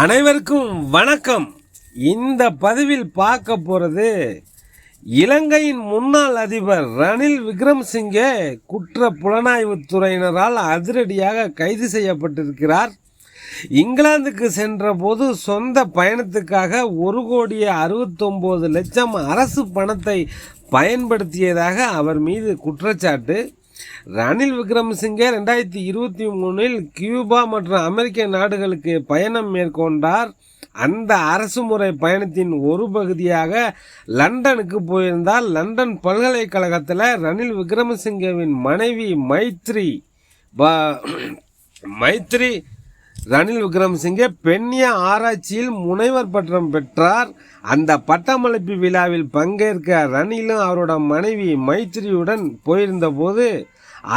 அனைவருக்கும் வணக்கம். இந்த பதிவில் பார்க்க போகிறது இலங்கையின் முன்னாள் அதிபர் ரணில் விக்ரமசிங்கே குற்ற புலனாய்வுத் துறையினரால் அதிரடியாக கைது செய்யப்பட்டிருக்கிறார். இங்கிலாந்துக்கு சென்ற போது சொந்த பயணத்துக்காக 1,69,00,000 அரசு பணத்தை பயன்படுத்தியதாக அவர் மீது குற்றச்சாட்டு. ரணில் விக்ரமசிங்கே 2023 கியூபா மற்றும் அமெரிக்க நாடுகளுக்கு பயணம் மேற்கொண்டார். அந்த அரசு முறை பயணத்தின் ஒரு பகுதியாக லண்டனுக்கு போயிருந்தார். லண்டன் பல்கலைக்கழகத்தில் ரணில் விக்ரமசிங்கேவின் மனைவி மைத்ரி ரணில் விக்ரமசிங்கே பெண்ணிய ஆராய்ச்சியில் முனைவர் பட்டம் பெற்றார். அந்த பட்டமளிப்பு விழாவில் பங்கேற்க ரணிலும் அவரோட மனைவி மைத்ரியுடன் போயிருந்த போது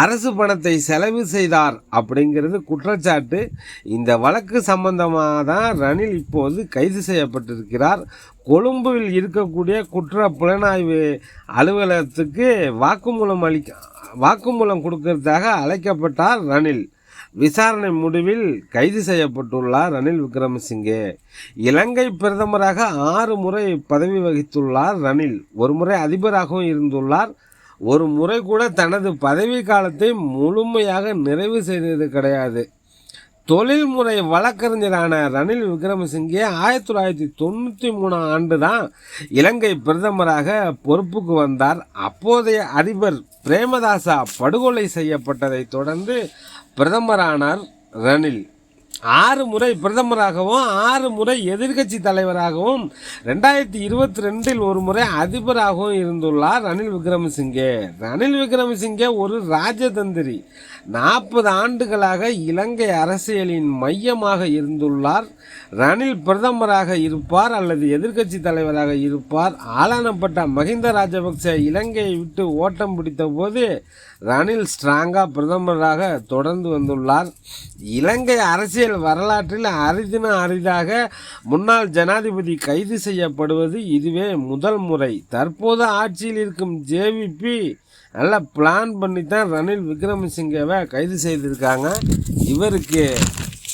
அரசு பணத்தை செலவு செய்தார் அப்படிங்கிறது குற்றச்சாட்டு. இந்த வழக்கு சம்பந்தமாக தான் ரணில் இப்போது கைது செய்யப்பட்டிருக்கிறார். கொழும்பில் இருக்கக்கூடிய குற்ற புலனாய்வு அலுவலகத்துக்கு வாக்குமூலம் கொடுக்கறதாக அழைக்கப்பட்டார் ரணில். விசாரணை முடிவில் கைது செய்யப்பட்டுள்ளார் ரணில் விக்ரமசிங்கே. இலங்கை பிரதமராக 6 முறை பதவி வகித்துள்ளார் ரணில். ஒரு முறை அதிபராகவும் இருந்துள்ளார். ஒரு முறை கூட தனது பதவி காலத்தை முழுமையாக நிறைவு செய்தது கிடையாது. தொழில்முறை வழக்கறிஞரான ரணில் விக்ரமசிங்கே 1993 ஆண்டு தான் இலங்கை பிரதமராக பொறுப்புக்கு வந்தார். அப்போதைய அதிபர் பிரேமதாசா படுகொலை செய்யப்பட்டதை தொடர்ந்து பிரதமரானார் ரணில். 6 முறை பிரதமராகவும் 6 முறை எதிர்கட்சி தலைவராகவும் 2022 ஒரு முறை அதிபராகவும் இருந்துள்ளார் ரணில் விக்ரமசிங்கே. ரணில் விக்ரமசிங்கே ஒரு ராஜதந்திரி. 40 ஆண்டுகளாக இலங்கை அரசியலின் மையமாக இருந்துள்ளார். ரணில் பிரதமராக இருப்பார் அல்லது எதிர்கட்சி தலைவராக இருப்பார். ஆளானப்பட்ட மஹிந்த ராஜபக்சே இலங்கையை விட்டு ஓட்டம் பிடித்த போது ரணில் ஸ்ட்ராங்காக பிரதமராக தொடர்ந்து வந்துள்ளார். இலங்கை அரசியல் வரலாற்றில் அரிதாக முன்னாள் ஜனாதிபதி கைது செய்யப்படுவது இதுவே முதல் முறை. தற்போது ஆட்சியில் இருக்கும் ஜேவிபி நல்லா பிளான் பண்ணி தான் ரணில் விக்ரமசிங்கேவை கைது செய்திருக்காங்க. இவருக்கு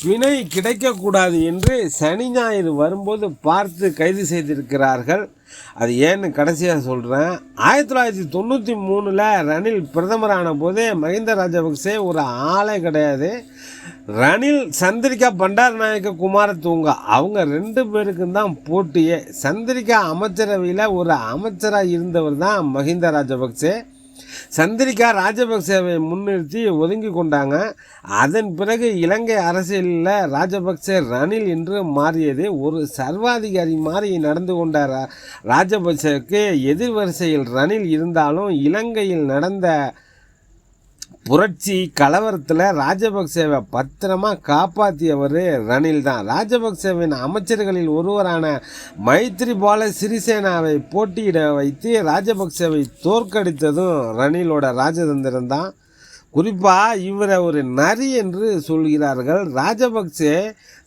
பிணை கிடைக்கக்கூடாது என்று சனி ஞாயிறு வரும்போது பார்த்து கைது செய்திருக்கிறார்கள். அது ஏன்னு கடைசியாக சொல்கிறேன். 1993 ரணில் பிரதமரான போதே மஹிந்த ராஜபக்சே ஒரு ஆளே கிடையாது. ரணில் சந்திரிகா பண்டாரநாயக்க குமாரதுங்க அவங்க 2 பேருக்கும் தான் போட்டியே. சந்திரிகா அமைச்சரவையில் ஒரு அமைச்சராக இருந்தவர் தான் மஹிந்த ராஜபக்சே. சந்திரிகா ராஜபக்சேவை முன்னிறுத்தி ஒதுங்கி கொண்டாங்க. அதன் பிறகு இலங்கை அரசியலில் ராஜபக்சே ரணில் என்று மாறியது. ஒரு சர்வாதிகாரி மாதிரி நடந்து கொண்ட ராஜபக்சேவுக்கு எதிர்வரிசையில் ரணில் இருந்தாலும் இலங்கையில் நடந்த புரட்சி கலவரத்தில் ராஜபக்சேவை பத்திரமாக காப்பாற்றியவர் ரணில் தான். ராஜபக்சேவின் அமைச்சர்களில் ஒருவரான மைத்ரிபால சிறிசேனாவை போட்டியிட வைத்து ராஜபக்சேவை தோற்கடித்ததும் ரணிலோட ராஜதந்திரம் தான். குறிப்பாக இவரை ஒரு நரி என்று சொல்கிறார்கள். ராஜபக்சே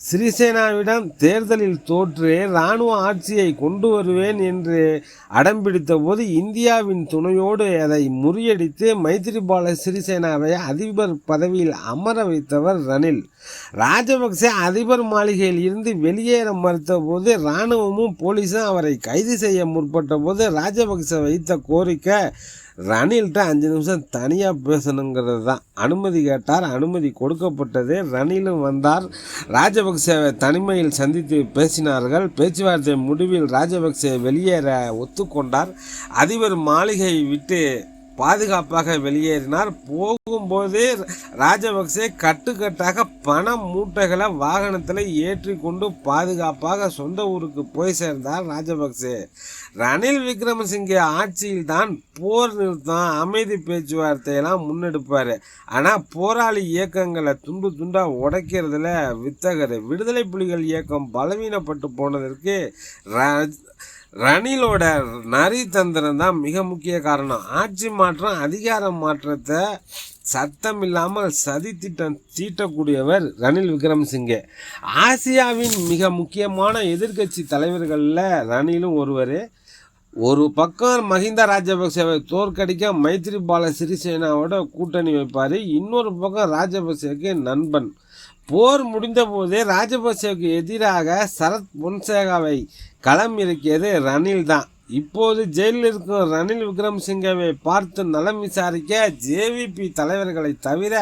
சிறிசேனாவிடம் தேர்தலில் தோற்று இராணுவ ஆட்சியை கொண்டு வருவேன் என்று அடம்பிடித்த போது இந்தியாவின் துணையோடு அதை முறியடித்து மைத்ரிபால சிறிசேனாவை அதிபர் பதவியில் அமர வைத்தவர் ரணில். ராஜபக்சே அதிபர் மாளிகையில் இருந்து வெளியேற மறுத்த போது இராணுவமும் போலீஸும் அவரை கைது செய்ய முற்பட்ட போது ராஜபக்சே வைத்த கோரிக்கை ரணில்கிட்ட 5 நிமிஷம் தனியாக பேசணுங்கிறது தான். அனுமதி கேட்டார், அனுமதி கொடுக்கப்பட்டது. ரணிலும் வந்தார். ராஜபக்சேவை தனிமையில் சந்தித்து பேசினார்கள். பேச்சுவார்த்தை முடிவில் ராஜபக்சே வெளியேற ஒத்துக்கொண்டார். அதிபர் மாளிகை விட்டு பாதுகாப்பாக வெளியேறினார். போகும்போது ராஜபக்சே கட்டுக்கட்டாக பண மூட்டைகளை வாகனத்தில் ஏற்றி கொண்டு பாதுகாப்பாக சொந்த ஊருக்கு போய் சேர்ந்தார் ராஜபக்சே. ரணில் விக்ரமசிங்கே ஆட்சியில் தான் போர் நிறுத்தம், அமைதி பேச்சுவார்த்தையெல்லாம் முன்னெடுப்பார். ஆனால் போராளி இயக்கங்களை துண்டு துண்டாக உடைக்கிறதுல வித்தகர். விடுதலை புலிகள் இயக்கம் பலவீனப்பட்டு போனதற்கு ரணிலோட நரி தந்திரம் தான் மிக முக்கிய காரணம். ஆட்சி மாற்றம், அதிகார மாற்றத்தை சத்தம் இல்லாமல் சதி திட்டம் தீட்டக்கூடியவர் ரணில் விக்ரமசிங்கே. ஆசியாவின் மிக முக்கியமான எதிர்க்கட்சி தலைவர்களில் ரணிலும் ஒருவர். ஒரு பக்கம் மஹிந்த ராஜபக்சேவை தோற்கடிக்க மைத்ரிபால சிறிசேனாவோட கூட்டணி வைப்பார். இன்னொரு பக்கம் ராஜபக்சேவுக்கு நண்பன். போர் முடிந்தபோது ராஜபக்சேவுக்கு எதிராக சரத் பொன்சேகாவை களம் இறக்கியது ரணில் தான். இப்போது ஜெயிலில் இருக்கும் ரணில் விக்ரமசிங்கவை பார்த்து நலம் விசாரிக்க ஜேவிபி தலைவர்களை தவிர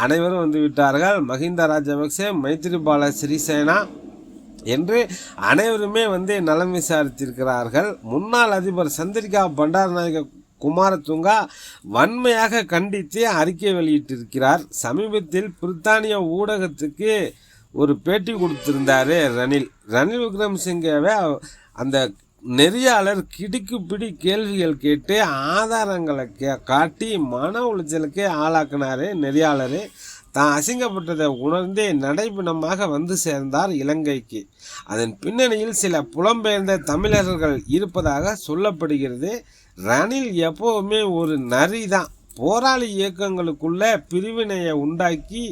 அனைவரும் வந்துவிட்டார்கள். மஹிந்த ராஜபக்சே, மைத்ரிபால சிறிசேனா என்று அனைவருமே நலம் விசாரித்திருக்கிறார்கள். முன்னாள் அதிபர் சந்திரிகா பண்டாரநாயக குமாரதுங்கா வன்மையாக கண்டித்து அறிக்கை வெளியிட்டிருக்கிறார். சமீபத்தில் பிரித்தானிய ஊடகத்துக்கு ஒரு பேட்டி கொடுத்திருந்தார் ரணில் விக்ரமசிங்கவை அந்த நெறியாளர் கிடுக்குப்பிடி கேள்விகள் கேட்டு ஆதாரங்களை காட்டி மன உளைச்சலுக்கு ஆளாக்கினார். நெறியாளர் தான் அசிங்கப்பட்டதை உணர்ந்தே நடைபெணமாக சேர்ந்தார் இலங்கைக்கு. அதன் பின்னணியில் சில புலம்பெயர்ந்த தமிழர்கள் இருப்பதாக சொல்லப்படுகிறது. ரணில் எப்போவுமே ஒரு நரி தான். போராளி இயக்கங்களுக்குள்ள பிரிவினையை உண்டாக்கி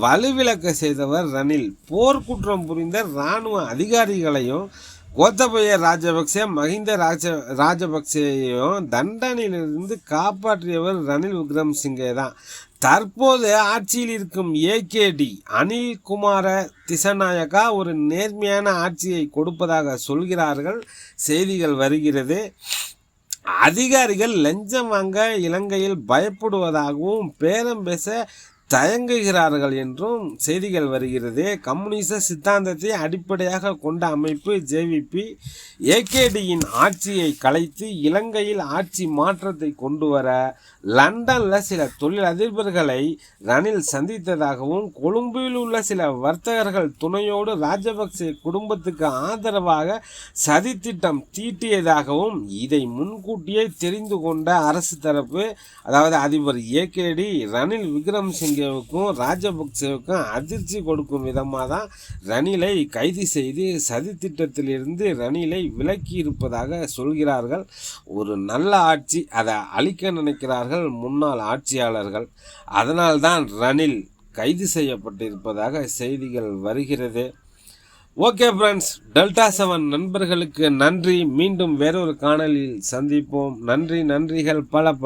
வலுவிளக்க செய்தவர் ரணில். போர்க்குற்றம் புரிந்த இராணுவ அதிகாரிகளையும் கோத்தபய ராஜபக்சே, மஹிந்த ராஜபக்சேயையும் தண்டனையிலிருந்து காப்பாற்றியவர் ரணில் விக்ரமசிங்கே தான். தற்போது ஆட்சியில் இருக்கும் ஏகேடி அனில் குமார திசநாயக்கா ஒரு நேர்மையான ஆட்சியை கொடுப்பதாக சொல்கிறார்கள், செய்திகள் வருகிறது. அதிகாரிகள் லஞ்சம் வாங்க இலங்கையில் பயப்படுவதாகவும் பேரம் பேச தயங்குகிறார்கள் என்றும் செய்திகள் வருகிறது. கம்யூனிச சித்தாந்தத்தை அடிப்படையாக கொண்ட அமைப்பு ஜேவிபி ஏகேடியின் ஆட்சியை கலைத்து இலங்கையில் ஆட்சி மாற்றத்தை கொண்டு வர லண்டனில் சில தொழில் அதிபர்களை ரணில் சந்தித்ததாகவும் கொழும்பில் உள்ள சில வர்த்தகர்கள் துணையோடு ராஜபக்சே குடும்பத்துக்கு ஆதரவாக சதித்திட்டம் தீட்டியதாகவும் இதை முன்கூட்டியே தெரிந்து கொண்ட அரசு தரப்பு, அதாவது அதிபர் ஏகேடி ரணில் விக்ரமசிங்கேவுக்கும் ராஜபக்சேவுக்கும் அதிர்ச்சி கொடுக்கும் விதமாக தான் ரணிலை கைது செய்து சதித்திட்டத்திலிருந்து ரணிலை விலக்கி இருப்பதாக சொல்கிறார்கள். ஒரு நல்ல ஆட்சி, அதை அழிக்க நினைக்கிறார்கள் முன்னாள் ஆட்சியாளர்கள். அதனால்தான் ரணில் கைது செய்யப்பட்டிருப்பதாக செய்திகள் வருகிறது. ஓகே ஃப்ரெண்ட்ஸ், டெல்டா 7 நண்பர்களுக்கு நன்றி. மீண்டும் வேறொரு காணொளியில் சந்திப்போம். நன்றிகள் பல.